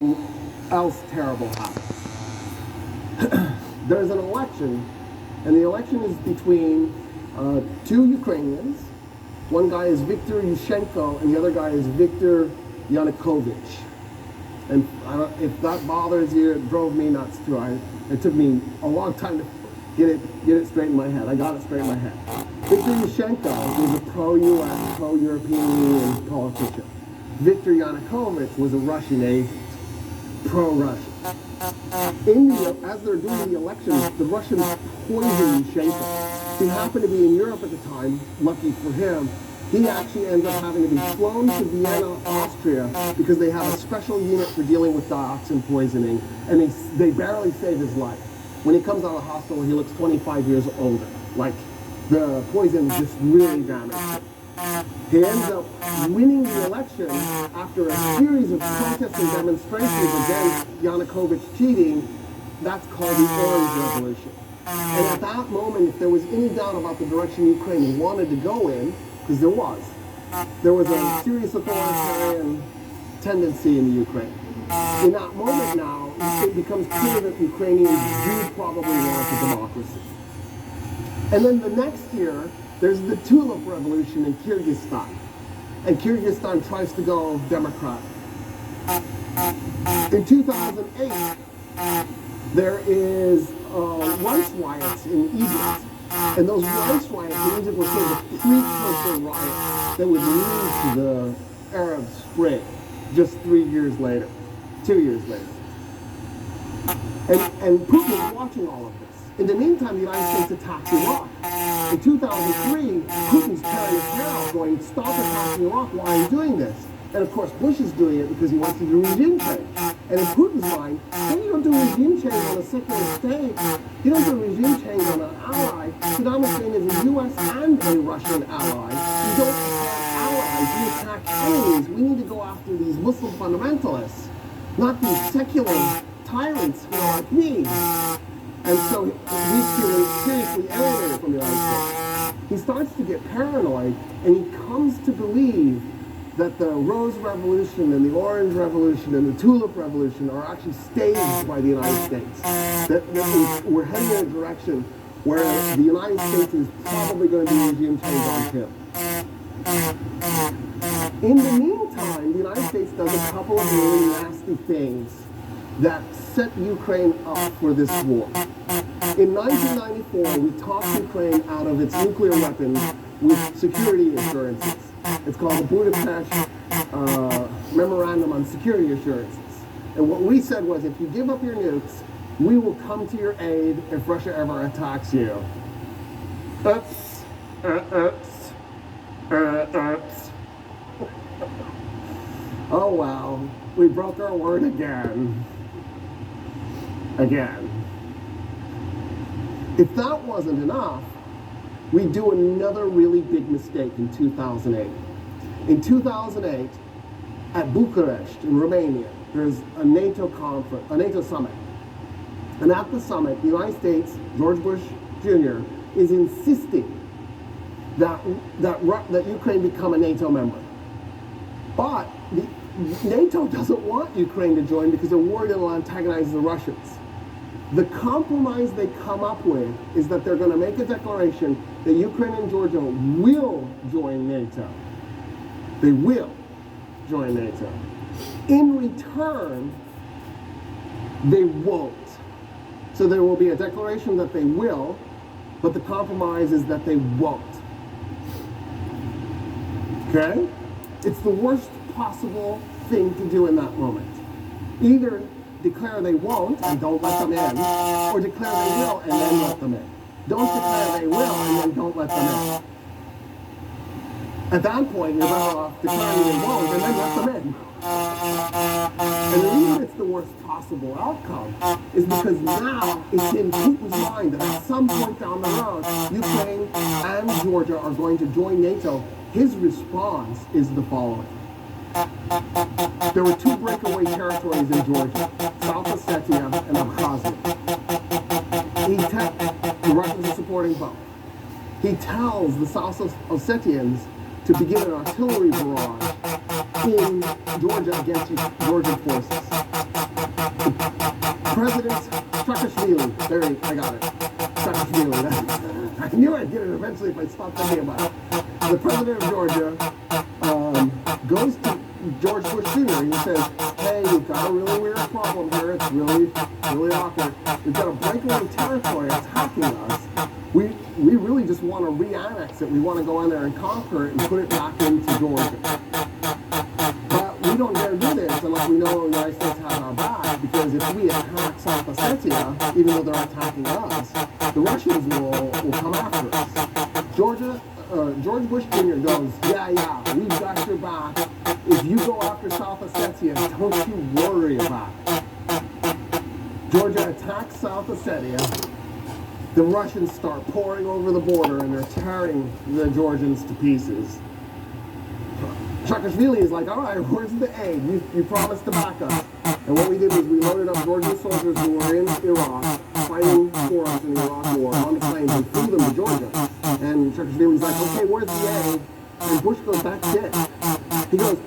else terrible happens. There's an election, and the election is between two Ukrainians. One guy is Viktor Yushchenko, and the other guy is Viktor Yanukovych. And if that bothers you, it drove me nuts too. It took me a long time to get it straight in my head. I got it straight in my head. Viktor Yushchenko was a pro-U.S., pro-European Union politician. Viktor Yanukovych was a Russian agent, pro-Russian. As they're doing the elections, the Russians poisoned Yushchenko. He happened to be in Europe at the time, lucky for him. He actually ends up having to be flown to Vienna, Austria, because they have a special unit for dealing with dioxin poisoning, and they barely save his life. When he comes out of the hospital, he looks 25 years older. Like, the poison just really damaged him. He ends up winning the election after a series of protests and demonstrations against Yanukovych cheating. That's called the Orange Revolution. And at that moment, if there was any doubt about the direction Ukraine wanted to go in, because there was a serious authoritarian tendency in the Ukraine. In that moment now, it becomes clear that Ukrainians do probably want a democracy. And then the next year, there's the Tulip Revolution in Kyrgyzstan. And Kyrgyzstan tries to go democratic. In 2008, there is rice riots in Egypt. And those rice riots in Egypt were sort of a precursor riots that would lead to the Arab Spring just 2 years later. And Putin is watching all of this. In the meantime, the United States attacked Iraq. In 2003, Putin's tearing his hair out going, stop attacking Iraq, why are you doing this? And of course, Bush is doing it because he wants to do regime change. And in Putin's mind, then you don't do regime change on a secular state. You don't do regime change on an ally. Saddam Hussein is a U.S. and a Russian ally. You don't attack allies, you attack enemies. We need to go after these Muslim fundamentalists, not these secular tyrants who are like me. And so he's feeling seriously alienated from the United States. He starts to get paranoid, and he comes to believe that the Rose Revolution and the Orange Revolution and the Tulip Revolution are actually staged by the United States. That we're heading in a direction where the United States is probably going to do regime change on him. In the meantime, the United States does a couple of really nasty things that set Ukraine up for this war. In 1994, we talked Ukraine out of its nuclear weapons with security assurances. It's called the Budapest Memorandum on Security Assurances. And what we said was, if you give up your nukes, we will come to your aid if Russia ever attacks you. Oops. Oh wow, we broke our word again. If that wasn't enough, we do another really big mistake in 2008. In 2008, at Bucharest in Romania, there's a NATO conference, a NATO summit. And at the summit, the United States, George Bush Jr., is insisting that Ukraine become a NATO member. But NATO doesn't want Ukraine to join because they're worried it'll antagonize the Russians. The compromise they come up with is that they're going to make a declaration that Ukraine and Georgia will join NATO. They will join NATO. In return, they won't. So there will be a declaration that they will, but the compromise is that they won't. Okay? It's the worst possible thing to do in that moment. Either declare they won't and don't let them in, or declare they will and then let them in. Don't declare they will and then don't let them in. At that point, you're better off declaring they won't and then let them in. And the reason it's the worst possible outcome is because now it's in Putin's mind that at some point down the road, Ukraine and Georgia are going to join NATO. His response is the following. There were two breakaway territories in Georgia, South Ossetia and Abkhazia. The Russians are supporting both. He tells the South Ossetians to begin an artillery barrage in Georgia against Georgian forces. President Saakashvili, there, I got it. Saakashvili. I knew I'd get it eventually if I stopped thinking about it. The president of Georgia goes to George Bush Jr. and he says, hey, we've got a really weird problem here. It's really, really awkward. We've got a breakaway territory attacking us. We really just want to re-annex it. We want to go in there and conquer it and put it back into Georgia. But we don't dare do this unless we know the United States has our back, because if we attack South Ossetia, even though they're attacking us, the Russians will come after us. George Bush Jr. goes, yeah, we've got your back. If you go after South Ossetia, don't you worry about it. Georgia attacks South Ossetia. The Russians start pouring over the border and they're tearing the Georgians to pieces. Saakashvili is like, all right, where's the aid? You promised to back us. And what we did was we loaded up Georgian soldiers who were in Iraq, fighting for us in the Iraq War, on the planes and flew them to Georgia. And Saakashvili's like, okay, where's the aid? And Bush goes, that's it. He goes,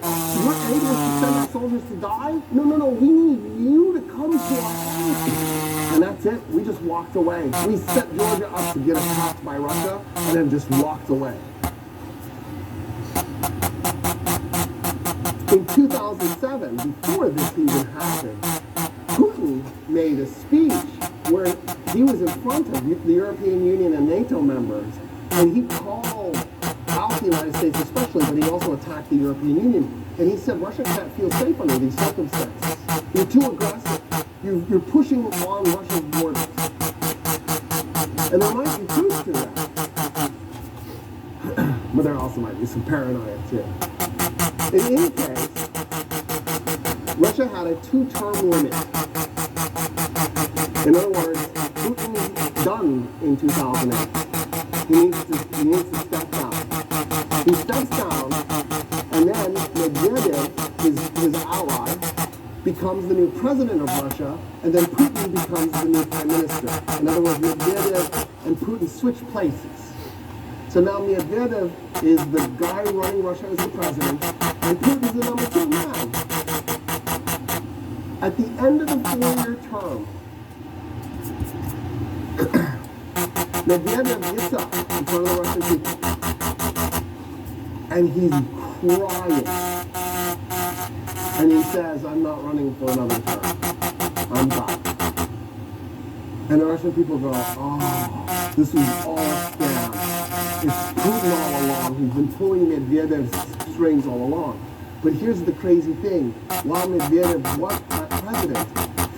your aid was to send our soldiers to die? No, we need you to come to our aid. And that's it. We just walked away. We set Georgia up to get attacked by Russia and then just walked away. In 2007, before this even happened, Putin made a speech where he was in front of the European Union and NATO members, and he called out the United States especially, but he also attacked the European Union. And he said, Russia can't feel safe under these circumstances. You're too aggressive. You're pushing on Russia's borders. And there might be truth to that. But there also might be some paranoia too. In any case, Russia had a 2-term limit. In other words, Putin's done in 2008. He needs to step down. He steps down, and then Medvedev, his ally, becomes the new president of Russia, and then Putin becomes the new prime minister. In other words, Medvedev and Putin switch places. So now Medvedev is the guy running Russia as the president, and Putin's the number 2 man. At the end of the 4-year term, Medvedev gets up in front of the Russian people, and he's crying. And he says, I'm not running for another term. I'm done. And the Russian people go, oh, this was all a scam. It's Putin all along. He's been pulling Medvedev's strings all along. But here's the crazy thing. While Medvedev was president,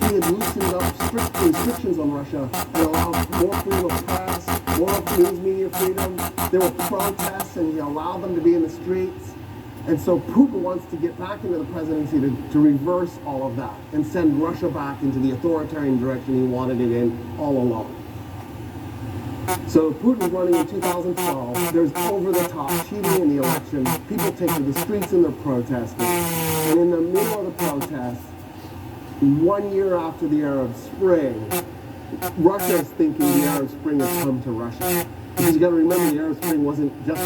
he had loosened up strict restrictions on Russia and allowed more freedom of press, more news media freedom. There were protests, and he allowed them to be in the streets. And so Putin wants to get back into the presidency to reverse all of that and send Russia back into the authoritarian direction he wanted it in all along. So Putin's running in 2012. There's over-the-top cheating in the election. People take to the streets and they're protesting. And in the middle of the protests, 1 year after the Arab Spring, Russia is thinking the Arab Spring has come to Russia. Because you got to remember, the Arab Spring wasn't just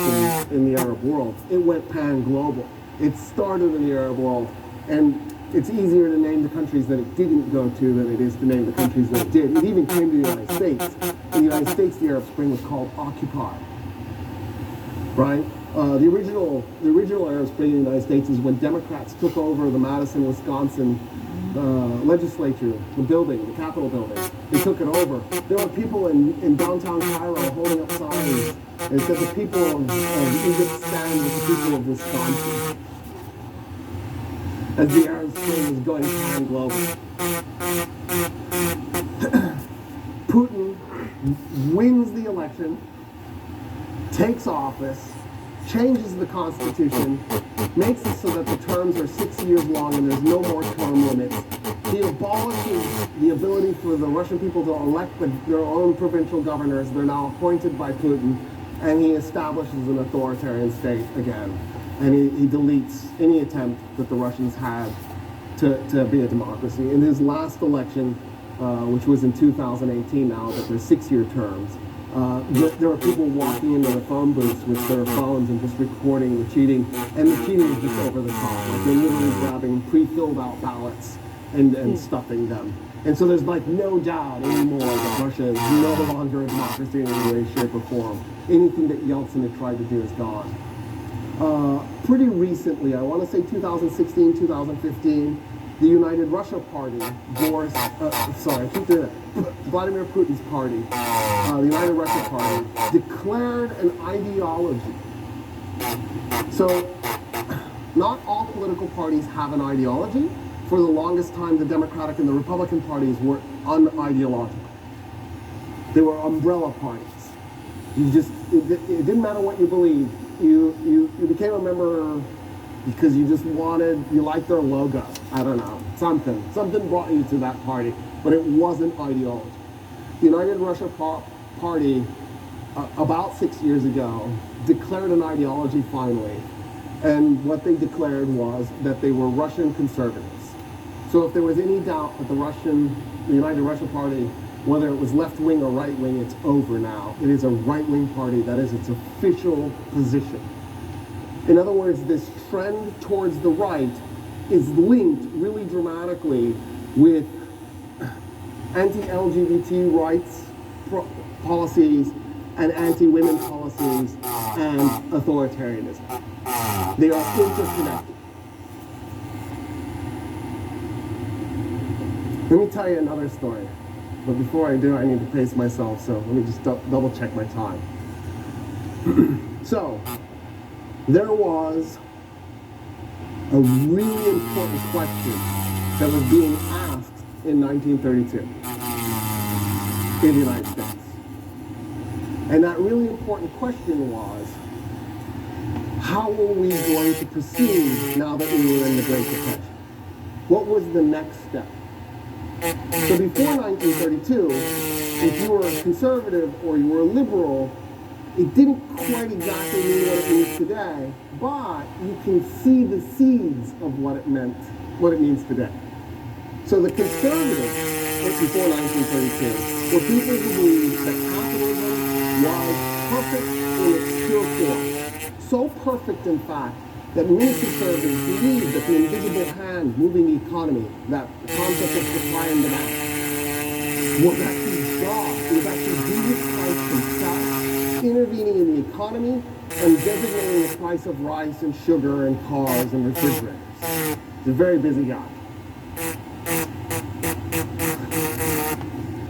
in the Arab world. It went pan-global. It started in the Arab world, and it's easier to name the countries that it didn't go to than it is to name the countries that it did. It even came to the United States. In the United States, the Arab Spring was called Occupy, right? The original Arab Spring in the United States is when Democrats took over the Madison, Wisconsin legislature, the building, the Capitol building. They took it over. There were people in downtown Cairo holding up signs and said the people of Egypt stand with the people of Wisconsin. As the Arab Spring was going pan-global. Putin wins the election, takes office, changes the Constitution, makes it so that the terms are 6 years long and there's no more term limits. He abolishes the ability for the Russian people to elect their own provincial governors. They're now appointed by Putin, and he establishes an authoritarian state again. And he deletes any attempt that the Russians had to be a democracy. In his last election, which was in 2018 now, that there's 6-year terms, there were people walking into the phone booths with their phones and just recording the cheating, and the cheating was just over the top. Like they're literally grabbing pre-filled out ballots and stuffing them. And so there's like no doubt anymore that Russia is no longer a democracy in any way, shape, or form. Anything that Yeltsin had tried to do is gone. Pretty recently, I want to say 2016, 2015, the United Russia Party, Vladimir Putin's party, the United Russia Party, declared an ideology. So, not all political parties have an ideology. For the longest time, the Democratic and the Republican parties were unideological. They were umbrella parties. It didn't matter what you believed. You became a member because you liked their logo. I don't know, something brought you to that party, but it wasn't ideology. The United Russia Party, about 6 years ago, declared an ideology finally, and what they declared was that they were Russian conservatives. So if there was any doubt that the United Russia Party, whether it was left-wing or right-wing, it's over now. It is a right-wing party. That is its official position. In other words, this trend towards the right is linked really dramatically with anti-LGBT rights policies and anti-women policies and authoritarianism. They are interconnected. Let me tell you another story. But before I do, I need to pace myself, so let me just double check my time. So, there was a really important question that was being asked in 1932 in the United States. And that really important question was, how were we going to proceed now that we were in the Great Depression? What was the next step? So before 1932, if you were a conservative or you were a liberal, it didn't quite exactly mean what it means today, but you can see the seeds of what it means today. So the conservatives before 1932 were people who believed that capitalism was perfect in its pure form. So perfect, in fact, that many conservatives believe that the invisible hand moving the economy, that concept of supply and demand, was actually God. It was actually Jesus Christ himself intervening in the economy and designating the price of rice and sugar and cars and refrigerators. He's a very busy guy.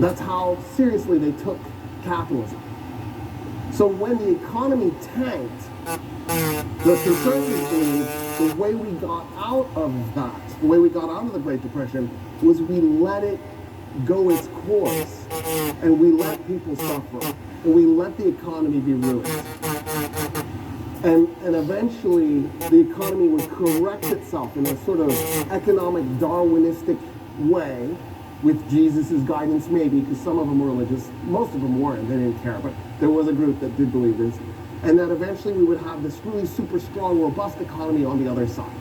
That's how seriously they took capitalism. So when the economy tanked, the conservatives believe the way we got out of that, the way we got out of the Great Depression, was we let it go its course, and we let people suffer, and we let the economy be ruined. And eventually, the economy would correct itself in a sort of economic Darwinistic way, with Jesus' guidance maybe, because some of them were religious, most of them weren't, they didn't care, but there was a group that did believe this. And that eventually we would have this really super strong, robust economy on the other side.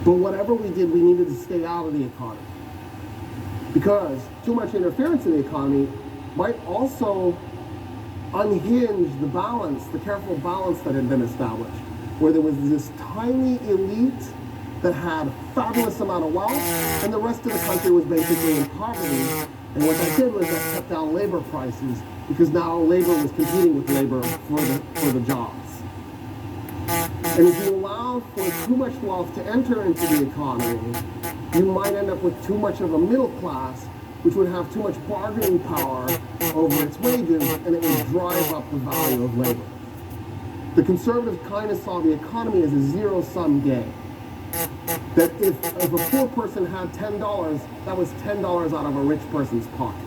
But whatever we did, we needed to stay out of the economy. Because too much interference in the economy might also unhinge the balance, the careful balance that had been established, where there was this tiny elite that had a fabulous amount of wealth, and the rest of the country was basically in poverty. And what that did was that kept down labor prices, because now labor was competing with labor for the jobs. And if you allow for too much wealth to enter into the economy, you might end up with too much of a middle class, which would have too much bargaining power over its wages, and it would drive up the value of labor. The conservatives kind of saw the economy as a zero-sum game. That if a poor person had $10, that was $10 out of a rich person's pocket.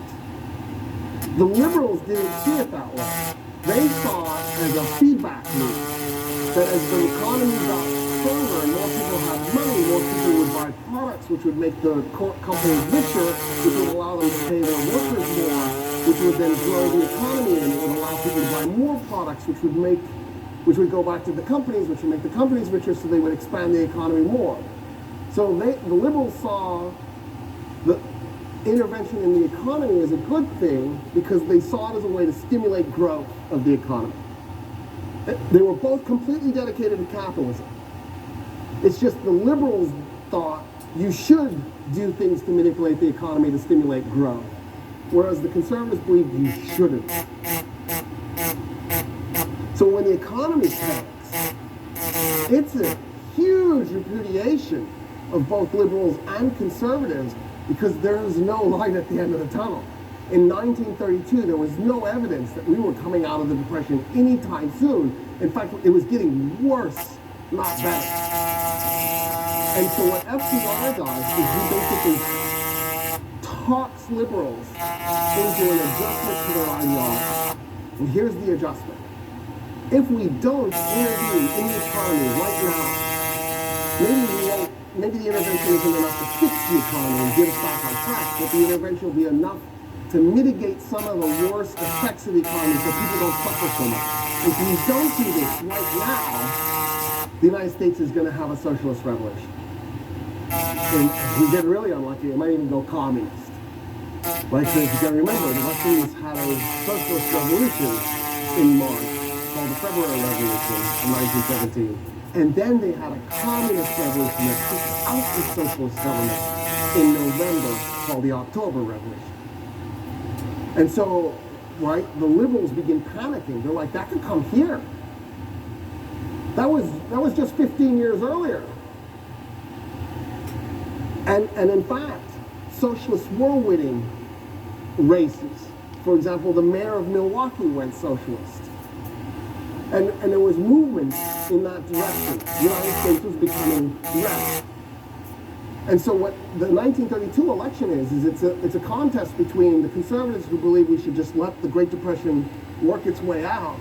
The liberals didn't see it that way. They saw it as a feedback loop. That as the economy got stronger and more people had money, more people would buy products, which would make the companies richer, which would allow them to pay their workers more, which would then grow the economy, and it would allow people to buy more products, which would go back to the companies, which would make the companies richer, so they would expand the economy more. So the liberals saw the intervention in the economy as a good thing because they saw it as a way to stimulate growth of the economy. They were both completely dedicated to capitalism. It's just the liberals thought you should do things to manipulate the economy to stimulate growth, whereas the conservatives believe you shouldn't. So when the economy tanks, it's a huge repudiation of both liberals and conservatives because there is no light at the end of the tunnel. In 1932, there was no evidence that we were coming out of the Depression anytime soon. In fact, it was getting worse, not better. And so what FDR does is he basically talks liberals into an adjustment to their ideology. And here's the adjustment. If we don't intervene in the economy right now, maybe the intervention isn't enough to fix the economy and get us back on track, but the intervention will be enough to mitigate some of the worst effects of the economy so people don't suffer so much. If we don't do this right now, the United States is going to have a socialist revolution. And if we get really unlucky, it might even go communist. Right? So if you can remember, the Russians had a socialist revolution in March, called the February Revolution in 1917. And then they had a communist revolution that took out the socialist government in November, called the October Revolution. And so, right, the liberals begin panicking. They're like, that could come here. That was just 15 years earlier. And in fact, socialists were winning races. For example, the mayor of Milwaukee went socialist. And there was movement in that direction. The United States was becoming red. And so what the 1932 election is it's a contest between the conservatives who believe we should just let the Great Depression work its way out,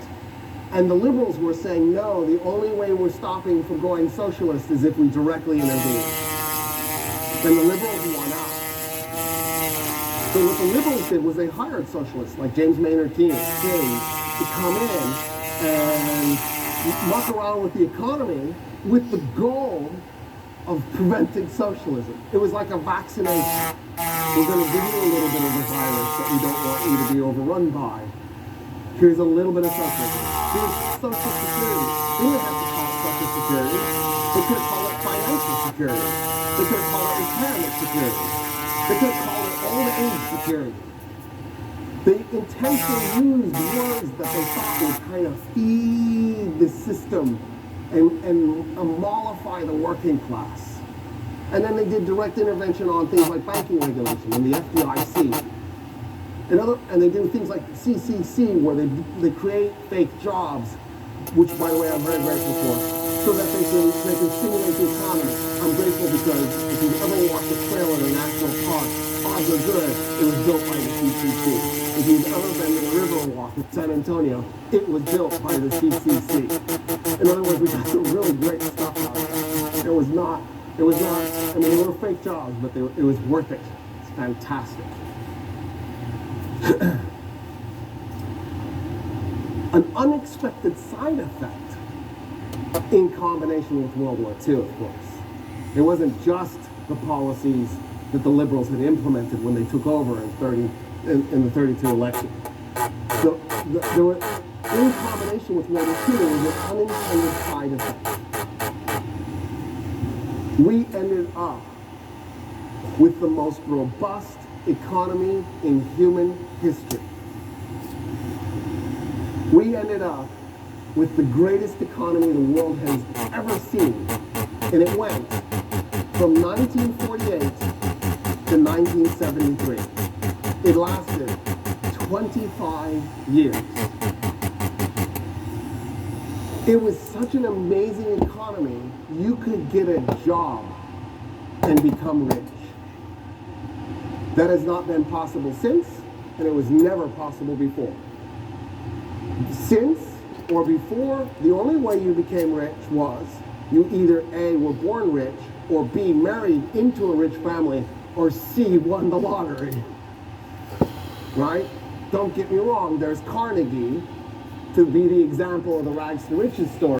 and the liberals who are saying, no, the only way we're stopping from going socialist is if we directly intervene. Then the liberals won out. So what the liberals did was they hired socialists like James Maynard Keynes to come in and muck around with the economy with the goal of preventing socialism. It was like a vaccination. We're going to give you a little bit of the virus that we don't want you to be overrun by. Here's a little bit of socialism. Here's Social Security. They didn't have to call it Social Security. They could have called it financial security. They could have called it retirement security. They could have called it old age security. They intentionally used words that they thought would kind of feed the system and mollify the working class. And then they did direct intervention on things like banking regulation and the FDIC. And they do things like CCC, where they create fake jobs, which, by the way, I'm very grateful for, so that they can stimulate the economy. I'm grateful because if you've ever walked a trail in a national park, odds are good it was built by the CCC. If you've ever been to the Riverwalk in San Antonio, it was built by the CCC. In other words, we got some really great stuff out of it. It was not, I mean, they were fake jobs, but it was worth it. It's fantastic. An unexpected side effect in combination with World War II, of course. It wasn't just the policies that the liberals had implemented when they took over in the 32 election. So there were, in combination with World War II, there was an unintended side effect. We ended up with the most robust economy in human history. We ended up with the greatest economy the world has ever seen. And it went from 1948 to 1973. It lasted 25 years. It was such an amazing economy, you could get a job and become rich. That has not been possible since, and it was never possible before. Since or before, the only way you became rich was you either A, were born rich, or B, married into a rich family, or C, won the lottery. Right? Don't get me wrong, there's Carnegie to be the example of the rags to riches story.